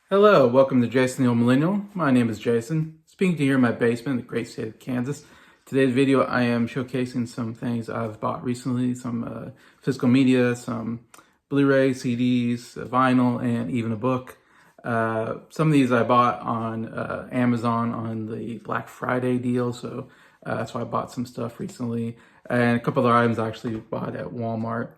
Hello, welcome to Jason the Old Millennial. My name is Jason, speaking to you here in my basement in the great state of Kansas. Today's video, I am showcasing some things I've bought recently, some physical media, some Blu-ray, CDs, vinyl, and even a book. Some of these I bought on Amazon on the Black Friday deal, so that's why I bought some stuff recently. And a couple other items I actually bought at Walmart.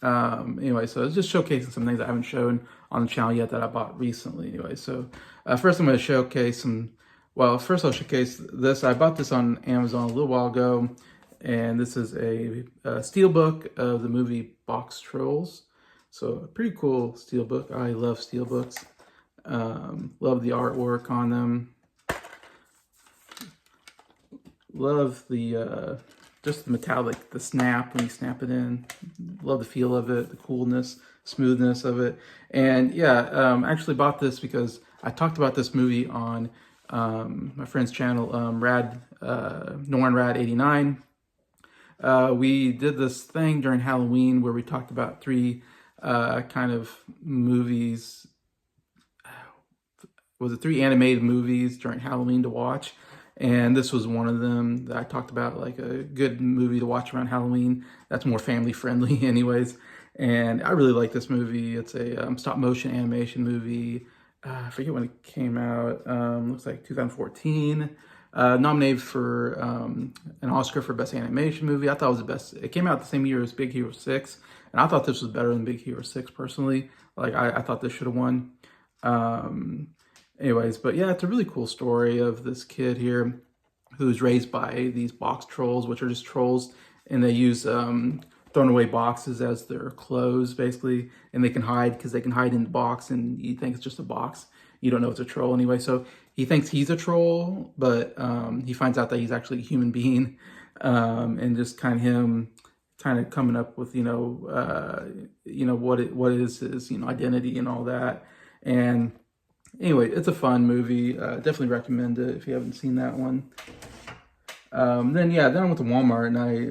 Anyway, so it's just showcasing some things I haven't shown on the channel yet that I bought recently. Anyway, so first I'm going to showcase some. Well, first I'll showcase this. I bought this on Amazon a little while ago, and this is a steelbook of the movie Box Trolls. So a pretty cool steelbook. I love steelbooks. Love the artwork on them. Love the just the metallic, the snap when you snap it in. Love the feel of it, the coolness, smoothness of it. And yeah, actually bought this because I talked about this movie on my friend's channel, Norn Rad 89. We did this thing during Halloween where we talked about three kind of movies. Was it three animated movies during Halloween to watch? And this was one of them that I talked about, like a good movie to watch around Halloween. That's more family friendly anyways. And I really like this movie. It's a stop motion animation movie. I forget when it came out. Looks like 2014. Nominated for an Oscar for Best Animation Movie. I thought it was the best. It came out the same year as Big Hero 6. And I thought this was better than Big Hero 6 personally. Like I thought this should have won. Anyways, but yeah, it's a really cool story of this kid here who's raised by these box trolls, which are just trolls, and they use thrown away boxes as their clothes, basically, and they can hide because they can hide in the box, and you think it's just a box. You don't know it's a troll anyway. So he thinks he's a troll, but he finds out that he's actually a human being, and just kind of him kind of coming up with what it is his identity and all that. And anyway, it's a fun movie. Definitely recommend it if you haven't seen that one. Then I went to Walmart and I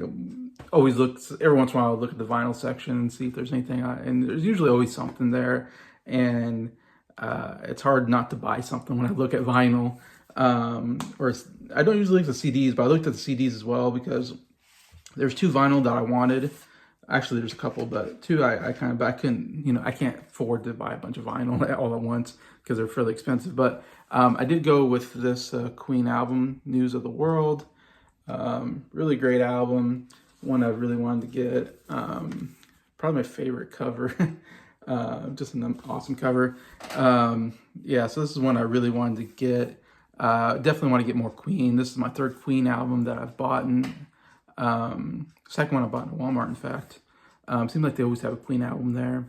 always look, every once in a while I look at the vinyl section and see if there's anything, and there's usually always something there. And it's hard not to buy something when I look at vinyl. Or I don't usually look at the CDs, but I looked at the CDs as well because there's two vinyl that I wanted. Actually, there's a couple, but two I couldn't, I can't afford to buy a bunch of vinyl all at once because they're fairly expensive. But I did go with this Queen album, News of the World. Really great album. One I really wanted to get. Probably my favorite cover. Just an awesome cover. So this is one I really wanted to get. Definitely want to get more Queen. This is my third Queen album that I've bought. Second one I bought in Walmart, in fact. Seems like they always have a Queen album there.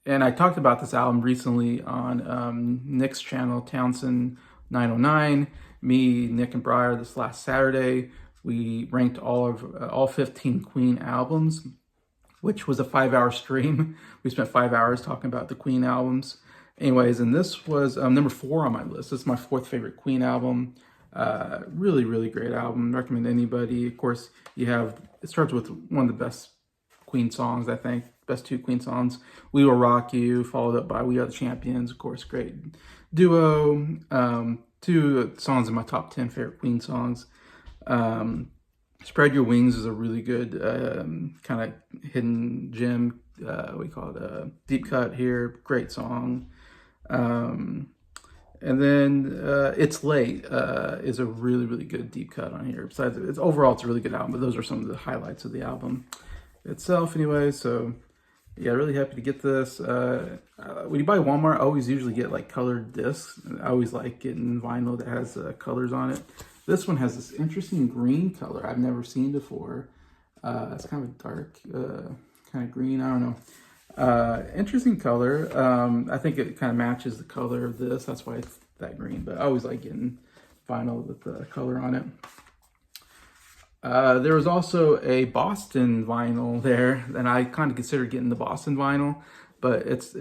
And I talked about this album recently on Nick's channel, Townsend 909. Me, Nick, and Briar this last Saturday, we ranked all 15 Queen albums, which was a 5-hour stream. We spent 5 hours talking about the Queen albums. Anyways, and this was number 4 on my list. This is my 4th favorite Queen album. Really, really great album. Recommend anybody. Of course, it starts with one of the best Queen songs, I think. Best 2 Queen songs. We Will Rock You, followed up by We Are the Champions. Of course, great duo. 2 songs in my top 10 favorite Queen songs. Spread Your Wings is a really good kind of hidden gem. We call it deep cut here. Great song. And then It's Late is a really, really good deep cut on here. Besides, overall it's a really good album, but those are some of the highlights of the album itself anyway. So yeah, really happy to get this. When you buy Walmart, I always usually get like colored discs. I always like getting vinyl that has colors on it. This one has this interesting green color I've never seen before. It's kind of a dark kind of green, I don't know. Interesting color. I think it kind of matches the color of this. That's why it's that green. But I always like getting vinyl with the color on it. There was also a Boston vinyl there, and I kind of considered getting the Boston vinyl, but it's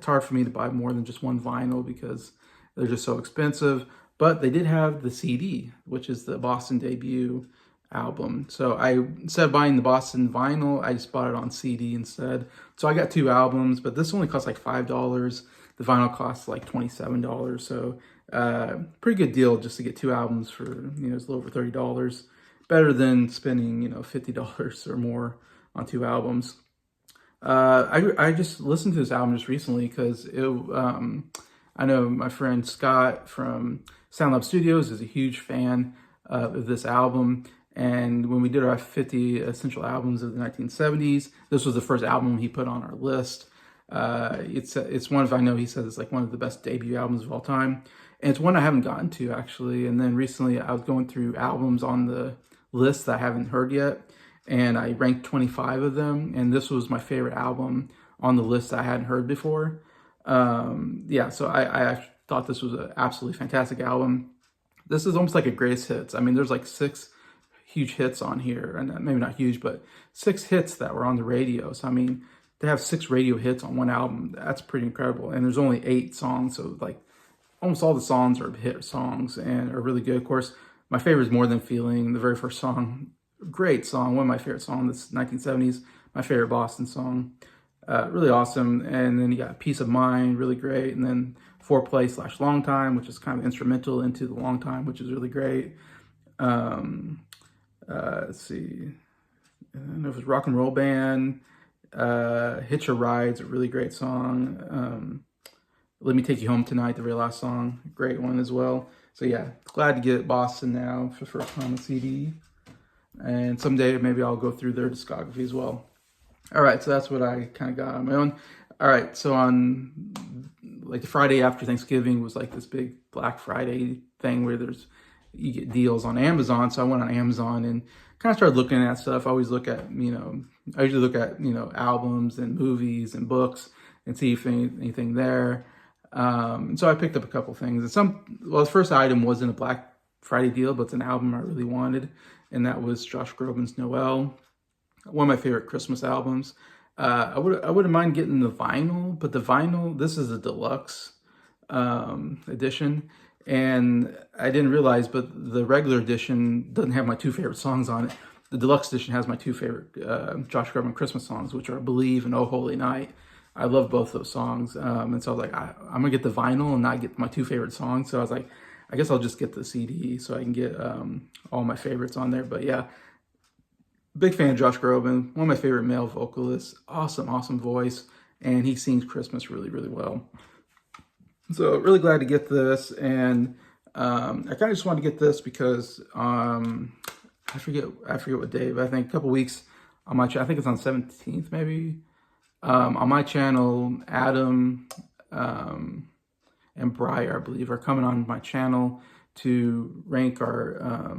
hard for me to buy more than just one vinyl because they're just so expensive. But they did have the CD, which is the Boston debut. album. So I, instead of buying the Boston vinyl, I just bought it on CD instead. So I got 2 albums, but this only cost like $5. The vinyl costs like $27. So pretty good deal just to get 2 albums for, it's a little over $30. Better than spending, $50 or more on 2 albums. I just listened to this album just recently because I know my friend Scott from SoundLab Studios is a huge fan of this album. And when we did our 50 essential albums of the 1970s, this was the first album he put on our list. It's one of, I know he says it's like one of the best debut albums of all time. And it's one I haven't gotten to actually. And then recently I was going through albums on the list that I haven't heard yet. And I ranked 25 of them. And this was my favorite album on the list that I hadn't heard before. Yeah, so I thought this was an absolutely fantastic album. This is almost like a greatest hits. I mean, there's like 6 huge hits on here, and maybe not huge, but 6 hits that were on the radio. So I mean, to have 6 radio hits on one album, that's pretty incredible. And there's only 8 songs, so like almost all the songs are hit songs and are really good. Of course, my favorite is More Than Feeling, the very first song. Great song, one of my favorite songs. This 1970s, my favorite Boston song. Really awesome. And then you got Peace of Mind, really great. And then Foreplay/Long Time, which is kind of instrumental into the Long Time, which is really great. Let's see. I don't know if it's Rock and Roll Band. Hitch a Ride's a really great song. Let Me Take You Home Tonight, the very last song, great one as well. So yeah, glad to get Boston now for the first time on CD. And someday maybe I'll go through their discography as well. All right, so that's what I kind of got on my own. All right, so on like the Friday after Thanksgiving was like this big Black Friday thing where you get deals on Amazon. So I went on Amazon and kind of started looking at stuff. I always look at, I usually look at, albums and movies and books and see if anything there. And so I picked up a couple things. And the first item wasn't a Black Friday deal, but it's an album I really wanted. And that was Josh Groban's Noel, one of my favorite Christmas albums. I wouldn't mind getting the vinyl, but the vinyl, this is a deluxe edition. And I didn't realize, but the regular edition doesn't have my 2 favorite songs on it. The deluxe edition has my 2 favorite Josh Groban Christmas songs, which are Believe and Oh Holy Night. I love both those songs. And so I was like, I'm going to get the vinyl and not get my 2 favorite songs. So I was like, I guess I'll just get the CD so I can get all my favorites on there. But yeah, big fan of Josh Groban, one of my favorite male vocalists. Awesome voice. And he sings Christmas really, really well. So really glad to get this. And I kind of just wanted to get this because I forget what day, but I think a couple weeks on my channel, I think it's on 17th maybe. On my channel, Adam and Briar, I believe, are coming on my channel to rank our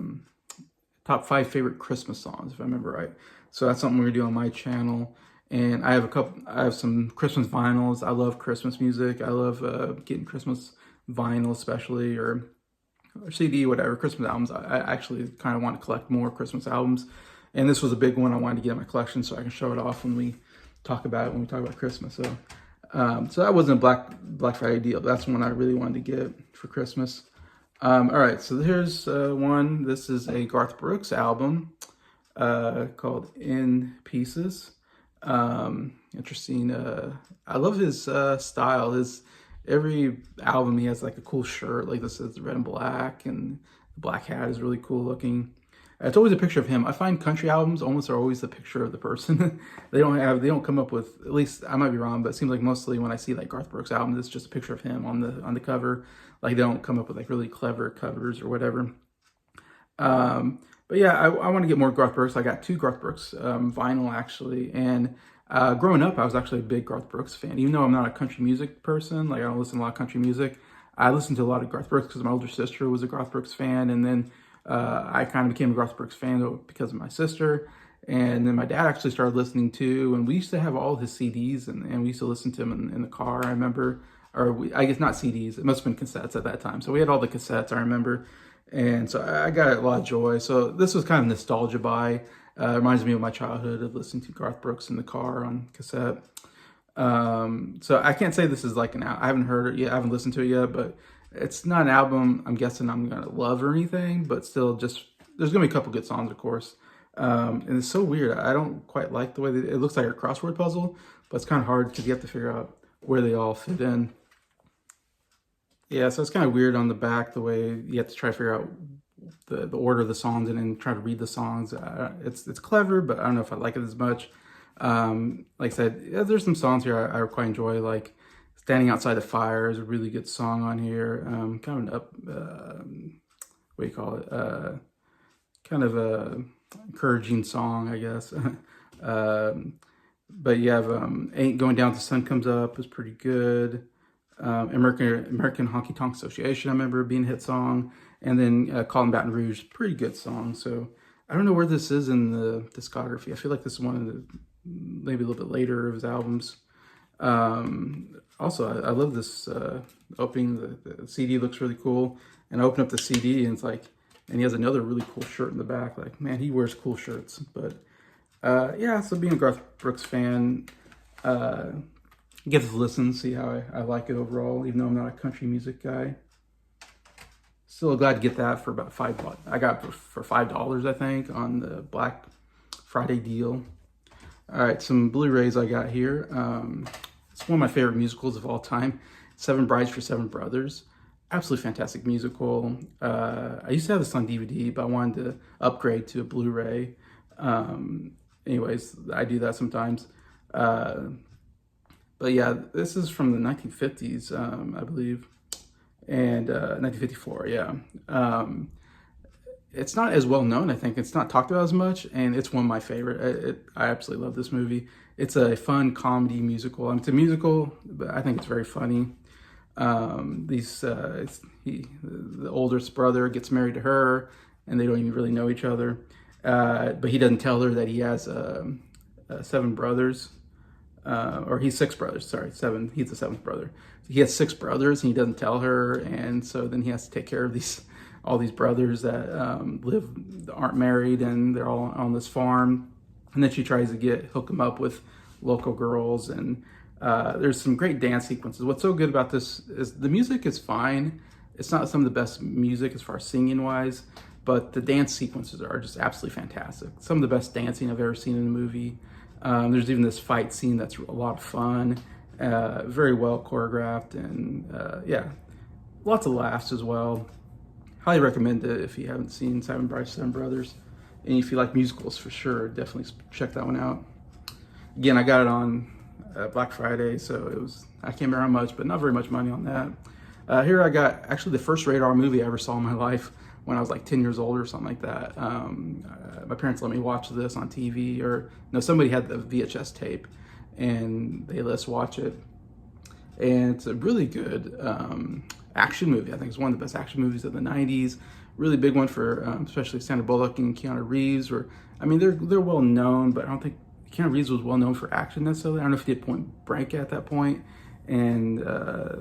top 5 favorite Christmas songs, if I remember right. So that's something we're gonna do on my channel. And I have some Christmas vinyls. I love Christmas music. I love getting Christmas vinyl, especially, or CD, whatever, Christmas albums. I actually kind of want to collect more Christmas albums. And this was a big one I wanted to get in my collection so I can show it off when we talk about Christmas. So so that wasn't a Black Friday deal, but that's one I really wanted to get for Christmas. All right, so here's one. This is a Garth Brooks album called In Pieces. Interesting. I love his style. Every album he has like a cool shirt, like this is red and black, and the black hat is really cool looking. It's always a picture of him. I find country albums almost are always the picture of the person. They don't come up with, at least I might be wrong, but it seems like mostly when I see like Garth Brooks albums, it's just a picture of him on the cover. Like they don't come up with like really clever covers or whatever. But yeah, I want to get more Garth Brooks. I got 2 Garth Brooks vinyl actually, and growing up, I was actually a big Garth Brooks fan. Even though I'm not a country music person, like I don't listen to a lot of country music, I listened to a lot of Garth Brooks because my older sister was a Garth Brooks fan, and then I kind of became a Garth Brooks fan because of my sister. And then my dad actually started listening too, and we used to have all his CDs, and we used to listen to him in the car, I remember. I guess not CDs, it must have been cassettes at that time. So we had all the cassettes, I remember. And so I got a lot of joy. So this was kind of nostalgia buy. Reminds me of my childhood of listening to Garth Brooks in the car on cassette. So I can't say this is like I haven't heard it yet, I haven't listened to it yet, but it's not an album I'm guessing I'm gonna love or anything, but still just there's gonna be a couple good songs, of course. And it's so weird. I don't quite like the way that it looks like a crossword puzzle, but it's kind of hard because you have to figure out where they all fit in. Yeah, so it's kind of weird on the back, the way you have to try to figure out the order of the songs and then try to read the songs. It's clever, but I don't know if I like it as much. Like I said, yeah, there's some songs here I quite enjoy, like Standing Outside the Fire is a really good song on here. Kind of an up, what do you call it? Kind of a encouraging song, I guess. But you have Ain't Going Down Till the Sun Comes Up is pretty good. American Honky Tonk Association, I remember being a hit song. And then Callin' Baton Rouge, pretty good song. So I don't know where this is in the discography. I feel like this is one of the, maybe a little bit later of his albums. Also, I love this opening. The CD looks really cool. And I open up the CD and it's like, and he has another really cool shirt in the back. Like, man, he wears cool shirts. But yeah, so being a Garth Brooks fan, give it a listen, see how I like it overall, even though I'm not a country music guy. Still glad to get that for about $5. I got it for $5, I think, on the Black Friday deal. All right, some Blu-rays I got here. It's one of my favorite musicals of all time, Seven Brides for Seven Brothers. Absolutely fantastic musical. I used to have this on DVD, but I wanted to upgrade to a Blu-ray. Anyways, I do that sometimes. But yeah, this is from the 1950s, I believe. And 1954, yeah. It's not as well known, I think. It's not talked about as much, and it's one of my favorite. I absolutely love this movie. It's a fun comedy musical. It's a musical, but I think it's very funny. The oldest brother gets married to her, and they don't even really know each other. But he doesn't tell her that he has 7 brothers. Or he's 6 brothers, sorry, 7, he's the 7th brother. So he has 6 brothers and he doesn't tell her, and so then he has to take care of all these brothers that aren't married, and they're all on this farm. And then she tries to hook him up with local girls, and there's some great dance sequences. What's so good about this is the music is fine. It's not some of the best music as far as singing wise, but the dance sequences are just absolutely fantastic. Some of the best dancing I've ever seen in a movie. There's even this fight scene that's a lot of fun, very well choreographed, and yeah, lots of laughs as well. Highly recommend it if you haven't seen Seven Brides, Seven Brothers. And if you like musicals, for sure, definitely check that one out. Again, I got it on Black Friday, so I can't remember how much, but not very much money on that. Here I got actually the first rated R movie I ever saw in my life when I was like 10 years old or something like that. My parents let me watch this on TV, or no, somebody had the VHS tape and they let us watch it. And it's a really good action movie. I think it's one of the best action movies of the 90s. Really big one for especially Sandra Bullock and Keanu Reeves. I mean, they're well known, but I don't think Keanu Reeves was well known for action necessarily. I don't know if he did Point Break at that point. And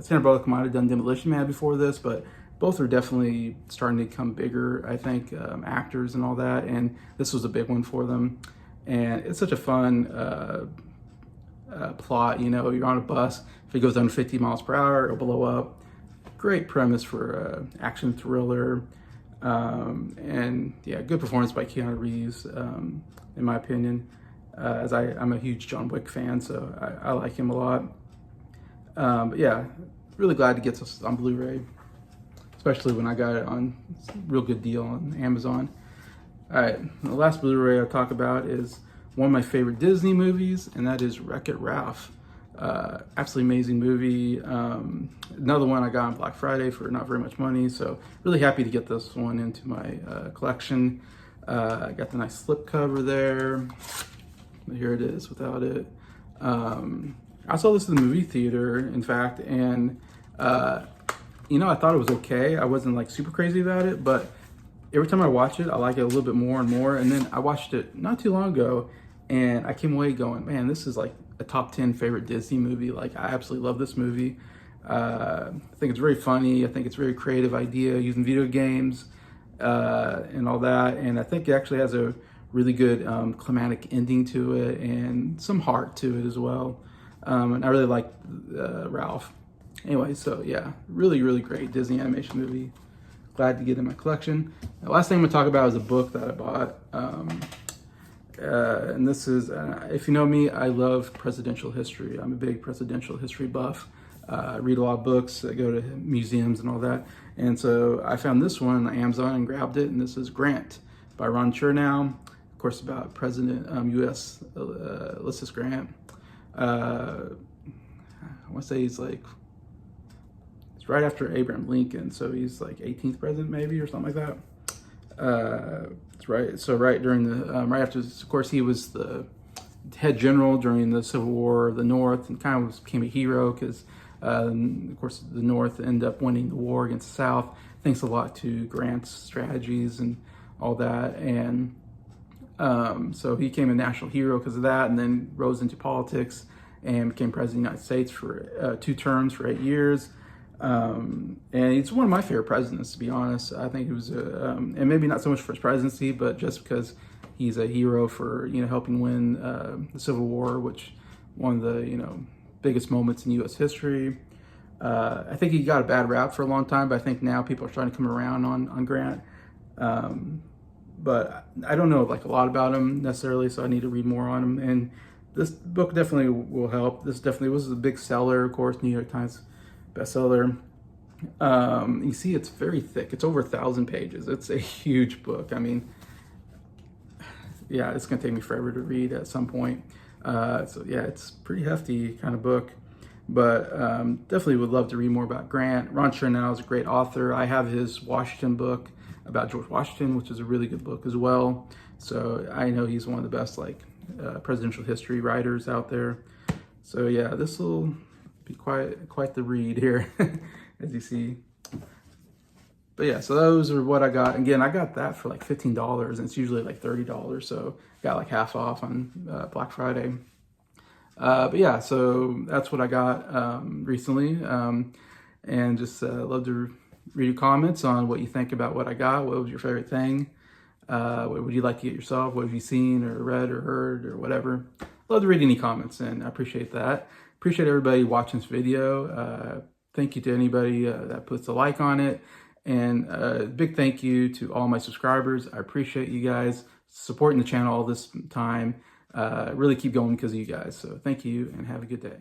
Sandra Bullock might have done Demolition Man before this, but both are definitely starting to become bigger, I think, actors and all that. And this was a big one for them. And it's such a fun plot. You know, you're on a bus. If it goes down 50 miles per hour, it'll blow up. Great premise for action thriller. And yeah, good performance by Keanu Reeves, in my opinion. As I'm a huge John Wick fan, so I like him a lot. But yeah, really glad to get this on Blu-ray, especially when I got it on real good deal on Amazon. All right, the last Blu-ray I'll talk about is one of my favorite Disney movies, and that is Wreck-It Ralph. Absolutely amazing movie. Another one I got on Black Friday for not very much money, so really happy to get this one into my collection. I got the nice slipcover there. Here it is without it. I saw this in the movie theater, in fact, and you know, I thought it was okay. I wasn't like super crazy about it, but every time I watch it, I like it a little bit more and more. And then I watched it not too long ago, and I came away going, man, this is like a top 10 favorite Disney movie. Like, I absolutely love this movie. I think it's very funny. I think it's a very creative idea using video games and all that. And I think it actually has a really good climatic ending to it and some heart to it as well. And I really like Ralph. Anyway, so yeah, really, really great Disney animation movie. glad to get in my collection. The last thing I'm going to talk about is a book that I bought. And this is, if you know me, I love presidential history. I'm a big presidential history buff. I read a lot of books, I go to museums and all that. And so I found this one on Amazon and grabbed it. And this is Grant by Ron Chernow. Of course, about President U.S. Ulysses Grant. I want to say it's right after Abraham Lincoln. So he's like 18th president maybe or something like that. It's right. So right during the, right after, of course, he was the head general during the Civil War of the North and kind of became a hero because, of course, the North ended up winning the war against the South. Thanks a lot to Grant's strategies and all that. And so he became a national hero because of that, and then rose into politics and became president of the United States for 2 terms for 8 years. And it's one of my favorite presidents, to be honest. I think it was, and maybe not so much for his presidency, but just because he's a hero for, helping win the Civil War, which one of the, biggest moments in U.S. history. I think he got a bad rap for a long time, but I think now people are starting to come around on Grant. But I don't know a lot about him necessarily, so I need to read more on him. And this book definitely will help. This definitely was a big seller, of course, New York Times bestseller. You see it's very thick. It's over 1,000 pages. It's a huge book. I mean, yeah, it's gonna take me forever to read at some point. So yeah, it's a pretty hefty kind of book, but definitely would love to read more about Grant. Ron Chernow is a great author. I have his Washington book about George Washington, which is a really good book as well. So I know he's one of the best presidential history writers out there. So yeah, this will be quite the read here, as you see. But yeah, so those are what I got. Again, I got that for $15, and it's usually $30, so got half off on Black Friday. But yeah, so that's what I got recently, and just love to read your comments on what you think about what I got. What was your favorite thing? What would you like to get yourself? What have you seen or read or heard or whatever? Love to read any comments, and I appreciate that. Appreciate everybody watching this video. Thank you to anybody that puts a like on it. And a big thank you to all my subscribers. I appreciate you guys supporting the channel all this time. Really keep going because of you guys. So thank you and have a good day.